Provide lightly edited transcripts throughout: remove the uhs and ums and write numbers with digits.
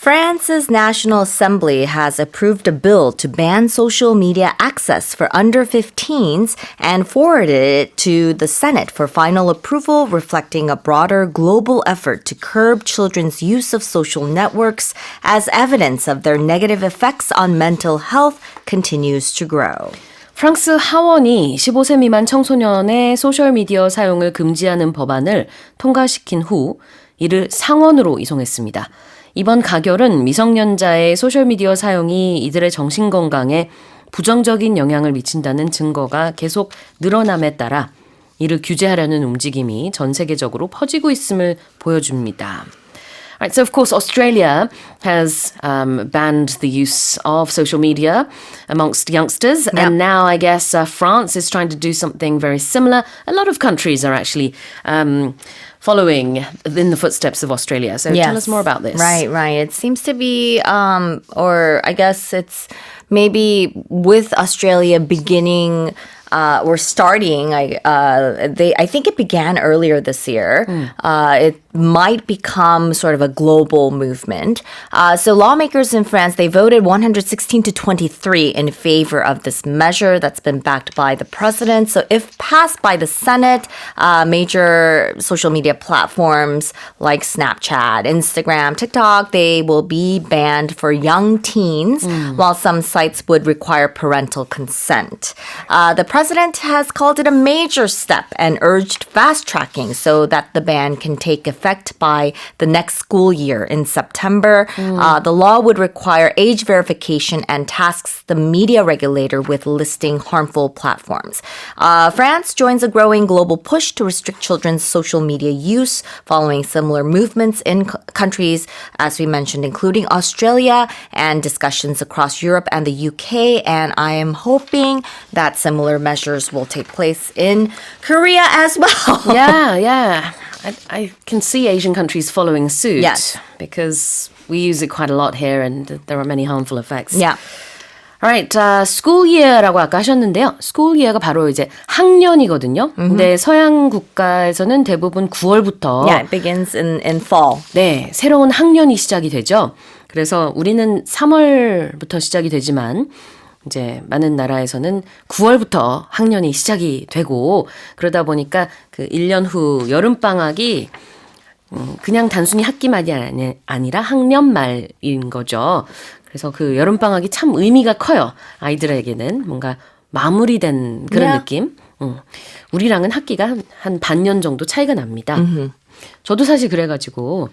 France's National Assembly has approved a bill to ban social media access for under 15s and forwarded it to the Senate for final approval, reflecting a broader global effort to curb children's use of social networks as evidence of their negative effects on mental health continues to grow. 프랑스 하원이 15세 미만 청소년의 소셜미디어 사용을 금지하는 법안을 통과시킨 후 이를 상원으로 이송했습니다. 이번 가결은 미성년자의 소셜미디어 사용이 이들의 정신건강에 부정적인 영향을 미친다는 증거가 계속 늘어남에 따라 이를 규제하려는 움직임이 전 세계적으로 퍼지고 있음을 보여줍니다. Right, so of course Australia has banned the use of social media amongst youngsters, and now I guess France is trying to do something very similar. A lot of countries are actually following in the footsteps of Australia. So tell us more about this. Right. It seems to be, or I guess it's maybe with Australia beginning or starting. I think it began earlier this year. It might become sort of a global movement. So lawmakers in France, they voted 116 to 23 in favor of this measure that's been backed by the president. So if passed by the Senate, major social media platforms like Snapchat, Instagram, TikTok, they will be banned for young teens, while some sites would require parental consent. The president has called it a major step and urged fast tracking so that the ban can take effect by the next school year in September. The law would require age verification and tasks the media regulator with listing harmful platforms. France joins a growing global push to restrict children's social media use following similar movements in countries, as we mentioned, including Australia and discussions across Europe and the UK. And I am hoping that similar measures will take place in Korea as well. Yeah. I can see Asian countries following suit. Yes. Because we use it quite a lot here and there are many harmful effects. Yeah. Alright, school year라고 아까 하셨는데요. school year가 바로 이제 학년이거든요. 근데 서양 국가에서는 대부분 9월부터 Yeah, it begins in fall. 네, 새로운 학년이 시작이 되죠. 그래서 우리는 3월부터 시작이 되지만 이제 많은 나라에서는 9월부터 학년이 시작이 되고 그러다 보니까 그 1년 후 여름방학이 그냥 단순히 학기말이 아니라 학년말인 거죠. 그래서 그 여름방학이 참 의미가 커요. 아이들에게는 뭔가 마무리된 그런 느낌. 우리랑은 학기가 한 반년 정도 차이가 납니다. 저도 사실 그래가지고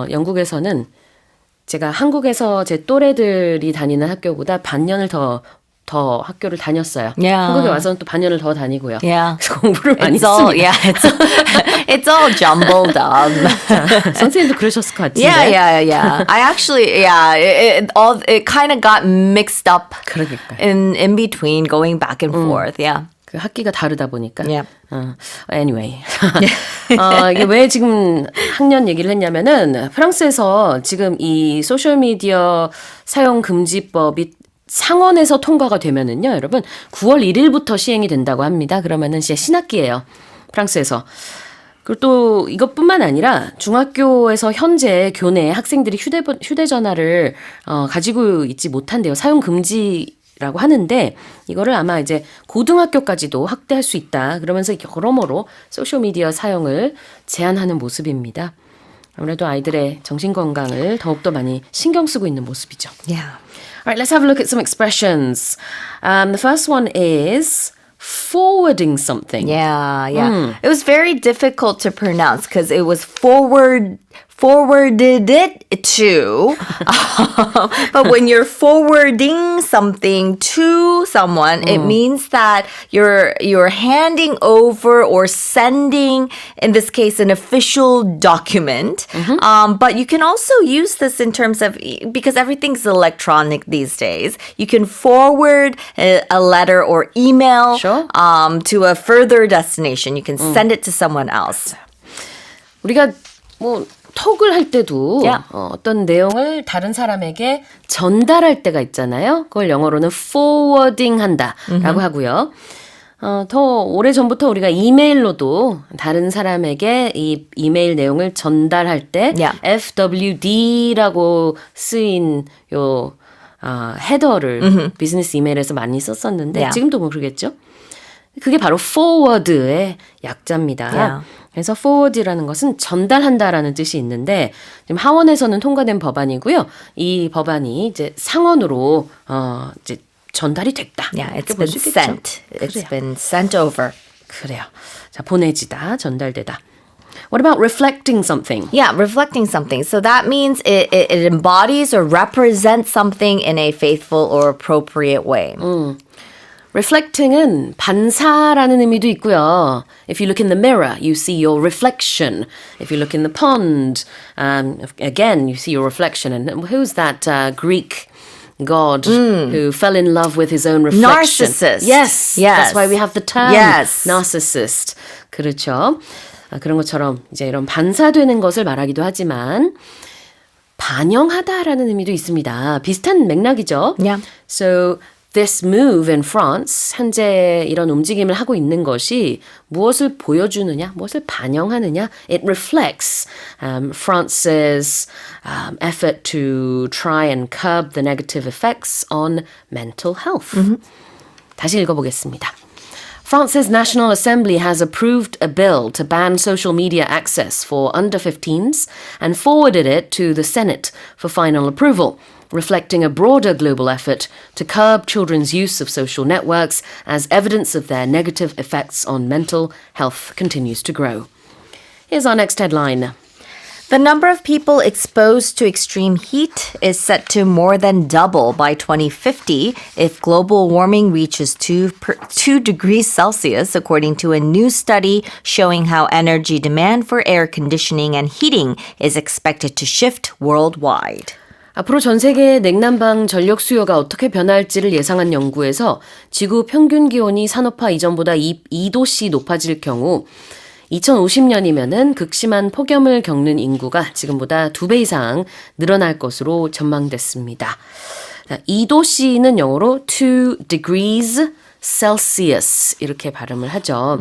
영국에서는 제가 한국에서 제 또래들이 다니는 학교보다 반년을 더 학교를 다녔어요. Yeah. 한국에 와서는 또 반년을 더 다니고요. Yeah. 그래서 공부를 많이 It's 했습니다. it's all jumbled up. 선생님도 그러셨을 것 같은데. Yeah. I actually, it kind of got mixed up 그러니까요. in between, going back and forth. Yeah. 그 학기가 다르다 보니까. Yeah. Anyway. 이게 왜 지금 학년 얘기를 했냐면은 프랑스에서 지금 이 소셜미디어 사용 금지법이 상원에서 통과가 되면은요, 여러분 9월 1일부터 시행이 된다고 합니다. 그러면은 이제 신학기예요. 프랑스에서. 그리고 또 이것뿐만 아니라 중학교에서 현재 교내 학생들이 휴대전화를 가지고 있지 못한대요. 사용 금지라고 하는데 이거를 아마 이제 고등학교까지도 확대할 수 있다. 그러면서 여러모로 소셜미디어 사용을 제한하는 모습입니다. 아무래도 아이들의 정신건강을 더욱더 많이 신경 쓰고 있는 모습이죠. Yeah. All right, let's have a look at some expressions. The first one is forwarding something. Yeah. It was very difficult to pronounce because it was forwarded it to. But when you're forwarding something to someone, it means that you're handing over or sending, in this case, an official document. But you can also use this in terms of, because everything's electronic these days, you can forward a letter or email to a further destination. You can send it to someone else. 우리가 뭐 톡을 할 때도 Yeah. 어떤 내용을 다른 사람에게 전달할 때가 있잖아요. 그걸 영어로는 forwarding 한다라고 하고요. 더 오래전부터 우리가 이메일로도 다른 사람에게 이 이메일 내용을 전달할 때 Yeah. FWD라고 쓰인 요 헤더를 비즈니스 이메일에서 많이 썼었는데 Yeah. 지금도 뭐 그러겠죠? 그게 바로 forward의 약자입니다. Yeah. 그래서 forward이라는 것은 전달한다라는 뜻이 있는데 지금 하원에서는 통과된 법안이고요. 이 법안이 이제 상원으로 이제 전달이 됐다. Yeah, it's 이렇게 볼 been 수 있겠죠. sent. It's 그래요. been sent over. 그래요. 자, 보내지다, 전달되다. What about reflecting something? Yeah, reflecting something. So that means it embodies or represents something in a faithful or appropriate way. Reflecting은 반사라는 의미도 있고요. If you look in the mirror, you see your reflection. If you look in the pond, again, you see your reflection. And who's that Greek god who fell in love with his own reflection? Narcissist. Yes. Yes. That's why we have the term Yes. narcissist. 그렇죠. 그런 것처럼 이제 이런 반사되는 것을 말하기도 하지만 반영하다라는 의미도 있습니다. 비슷한 맥락이죠. Yeah. So this move in France, 현재 이런 움직임을 하고 있는 것이 무엇을 보여주느냐, 무엇을 반영하느냐, it reflects France's effort to try and curb the negative effects on mental health. 다시 읽어보겠습니다. France's National Assembly has approved a bill to ban social media access for under 15s and forwarded it to the Senate for final approval, reflecting a broader global effort to curb children's use of social networks as evidence of their negative effects on mental health continues to grow. Here's our next headline. The number of people exposed to extreme heat is set to more than double by 2050 if global warming reaches 2 degrees Celsius, according to a new study showing how energy demand for air conditioning and heating is expected to shift worldwide. 앞으로 전 세계의 냉난방 전력 수요가 어떻게 변할지를 예상한 연구에서 지구 평균 기온이 산업화 이전보다 2도씨 높아질 경우 2050년이면은 극심한 폭염을 겪는 인구가 지금보다 2배 이상 늘어날 것으로 전망됐습니다. 2도씨는 영어로 2 degrees Celsius 이렇게 발음을 하죠.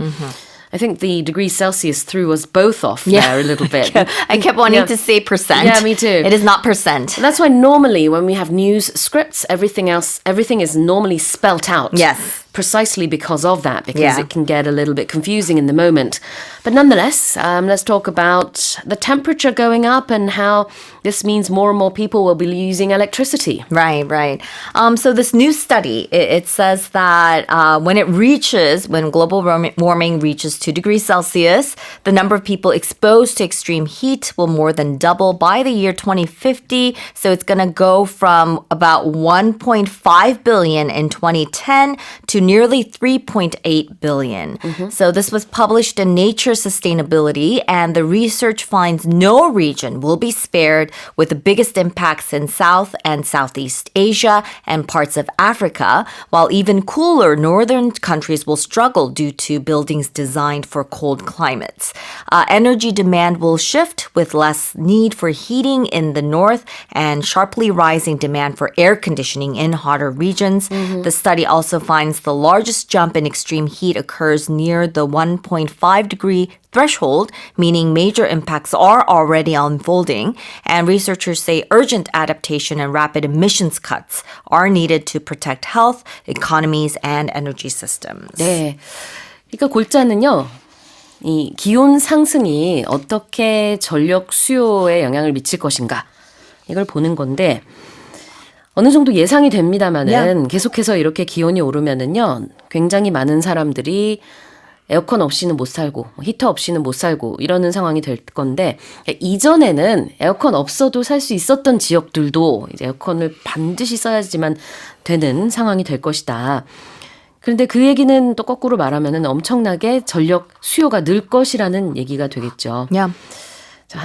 I think the degrees Celsius threw us both off there a little bit. I kept wanting to say percent. Yeah, me too. It is not percent. That's why normally when we have news scripts, everything is normally spelt out. Yes. Precisely because of that, because Yeah. it can get a little bit confusing in the moment. But nonetheless, let's talk about the temperature going up and how this means more and more people will be using electricity. Right, right. So this new study, it says that when global warming reaches 2 degrees Celsius, the number of people exposed to extreme heat will more than double by the year 2050. So it's going to go from about 1.5 billion in 2010 to nearly 3.8 billion. So this was published in Nature Sustainability, and the research finds no region will be spared, with the biggest impacts in South and Southeast Asia and parts of Africa, while even cooler northern countries will struggle due to buildings designed for cold climates. Energy demand will shift with less need for heating in the north and sharply rising demand for air conditioning in hotter regions. The study also finds the largest jump in extreme heat occurs near the 1.5 degree threshold, meaning major impacts are already unfolding, and researchers say urgent adaptation and rapid emissions cuts are needed to protect health, economies, and energy systems. 네. 그러니까 골자는요. 이 기온 상승이 어떻게 전력 수요에 영향을 미칠 것인가 이걸 보는 건데 어느 정도 예상이 됩니다만은 계속해서 이렇게 기온이 오르면은요 굉장히 많은 사람들이 에어컨 없이는 못 살고 히터 없이는 못 살고 이러는 상황이 될 건데 이전에는 에어컨 없어도 살 수 있었던 지역들도 이제 에어컨을 반드시 써야지만 되는 상황이 될 것이다. 그런데 그 얘기는 또 거꾸로 말하면은 엄청나게 전력 수요가 늘 것이라는 얘기가 되겠죠. Yeah. 자,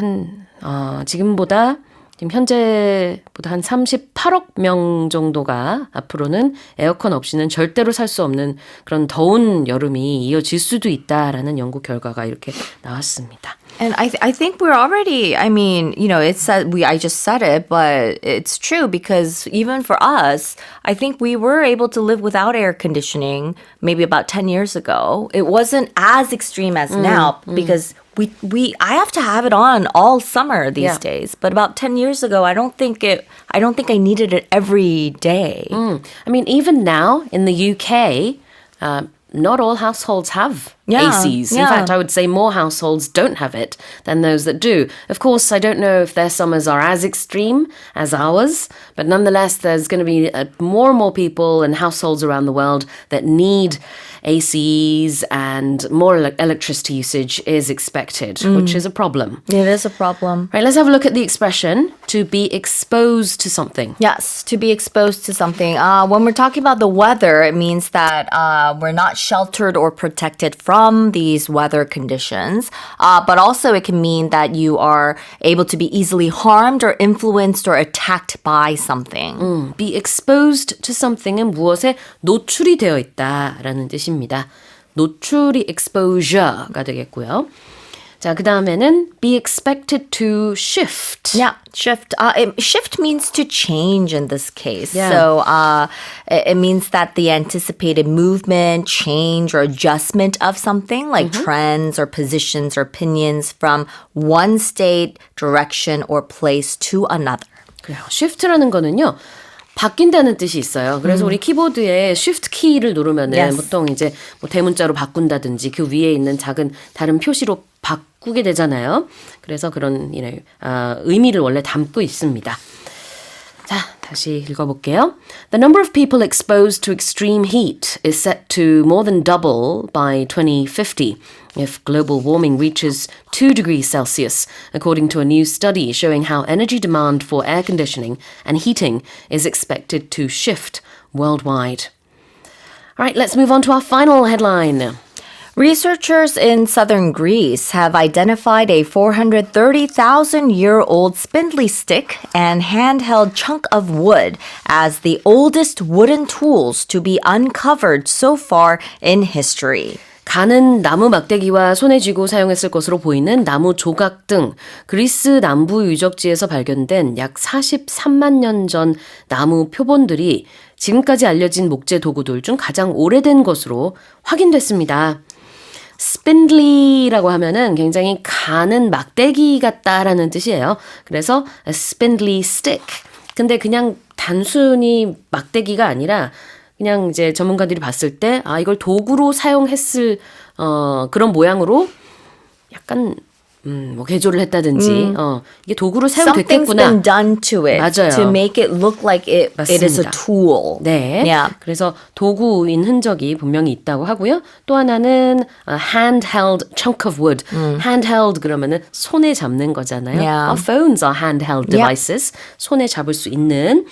지금보다 지금 현재보다 한 38억 명 정도가 앞으로는 에어컨 없이는 절대로 살 수 없는 그런 더운 여름이 이어질 수도 있다라는 연구 결과가 이렇게 나왔습니다. And I think we're already, I mean, you know, I just said it, but it's true because even for us, I think we were able to live without air conditioning maybe about 10 years ago. It wasn't as extreme as now because I have to have it on all summer these days. But about 10 years ago, I don't think I needed it every day. I mean, even now in the UK, not all households have Yeah, ACs. In yeah. fact, I would say more households don't have it than those that do. Of course, I don't know if their summers are as extreme as ours, but nonetheless, there's going to be more and more people and households around the world that need ACs, and more electricity usage is expected, which is a problem. It is a problem. Right, let's have a look at the expression to be exposed to something. Yes, to be exposed to something. When we're talking about the weather, it means that we're not sheltered or protected from these weather conditions. But also it can mean that you are able to be easily harmed or influenced or attacked by something. Be exposed to something은 무엇에 노출이 되어 있다라는 뜻입니다. 노출이 exposure가 되겠고요. 자, 그 다음에는 be expected to shift. Yeah, shift. Shift means to change in this case. Yeah. So it means that the anticipated movement, change, or adjustment of something like trends or positions or opinions from one state, direction, or place to another. 그래요. shift라는 거는요. 바뀐다는 뜻이 있어요. 그래서 우리 키보드에 Shift 키를 누르면은 Yes. 보통 이제 뭐 대문자로 바꾼다든지 그 위에 있는 작은 다른 표시로 바꾸게 되잖아요. 그래서 그런 의미를 원래 담고 있습니다. 자, 다시 읽어볼게요. The number of people exposed to extreme heat is set to more than double by 2050 if global warming reaches 2 degrees Celsius, according to a new study showing how energy demand for air conditioning and heating is expected to shift worldwide. All right, let's move on to our final headline. Researchers in southern Greece have identified a 430,000-year-old spindly stick and handheld chunk of wood as the oldest wooden tools to be uncovered so far in history. 가는 나무 막대기와 손에 쥐고 사용했을 것으로 보이는 나무 조각 등 그리스 남부 유적지에서 발견된 약 43만 년 전 나무 표본들이 지금까지 알려진 목재 도구들 중 가장 오래된 것으로 확인됐습니다. spindly라고 하면은 굉장히 가는 막대기 같다라는 뜻이에요. 그래서 a spindly stick. 근데 그냥 단순히 막대기가 아니라 그냥 이제 전문가들이 봤을 때 이걸 도구로 사용했을 그런 모양으로 약간 뭐 개조를 했다든지 이게 도구로 Something's 사용됐겠구나. been done to it 맞아요. to make it look like it is a 맞습니다. tool. 네. Yeah. 그래서 도구인 흔적이 분명히 있다고 하고요. 또 하나는 handheld chunk of wood. handheld 그러면은 손에 잡는 거잖아요. Yeah. Our phones are handheld devices. 손에 잡을 수 있는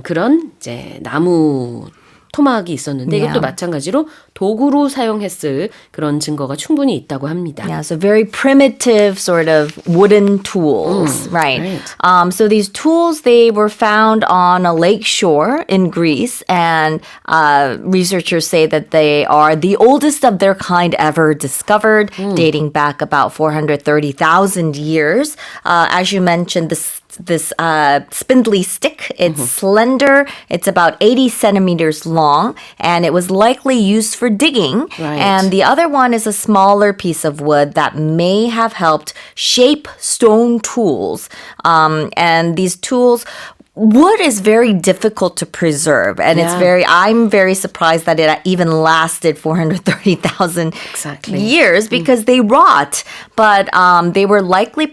그런 이제 나무 토막이 있었는데 이것도 마찬가지로 도구로 사용했을 그런 증거가 충분히 있다고 합니다. Yeah, so very primitive sort of wooden tools, right? So these tools, they were found on a lake shore in Greece, and researchers say that they are the oldest of their kind ever discovered, dating back about 430,000 years. As you mentioned, this spindly stick. It's slender. It's about 80 centimeters long, and it was likely used for digging. Right. And the other one is a smaller piece of wood that may have helped shape stone tools. And these tools, wood is very difficult to preserve, and I'm very surprised that it even lasted 430,000 years because they rot. But they were likely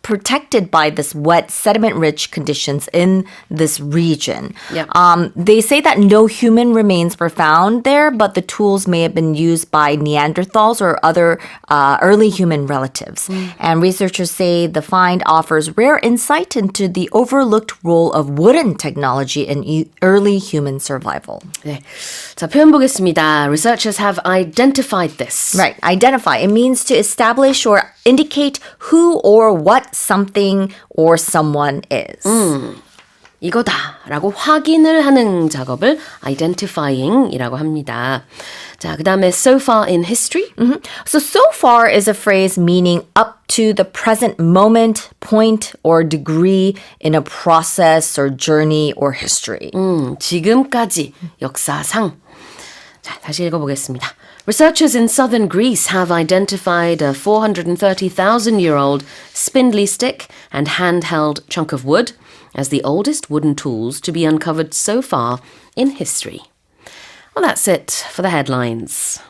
protected by this wet, sediment-rich conditions in this region. Yep. They say that no human remains were found there, but the tools may have been used by Neanderthals or other early human relatives. And researchers say the find offers rare insight into the overlooked role of wooden technology in early human survival. 네. 자, 표현 보겠습니다. Researchers have identified this. Right, identify. It means to establish or indicate who or what what something or someone is. 이거다라고 확인을 하는 작업을 identifying이라고 합니다. 자, 그다음에 so far in history. So far is a phrase meaning up to the present moment, point, or degree in a process or journey or history. 지금까지 역사상. 자, 다시 읽어보겠습니다. Researchers in southern Greece have identified a 430,000-year-old spindly stick and handheld chunk of wood as the oldest wooden tools to be uncovered so far in history. Well, that's it for the headlines.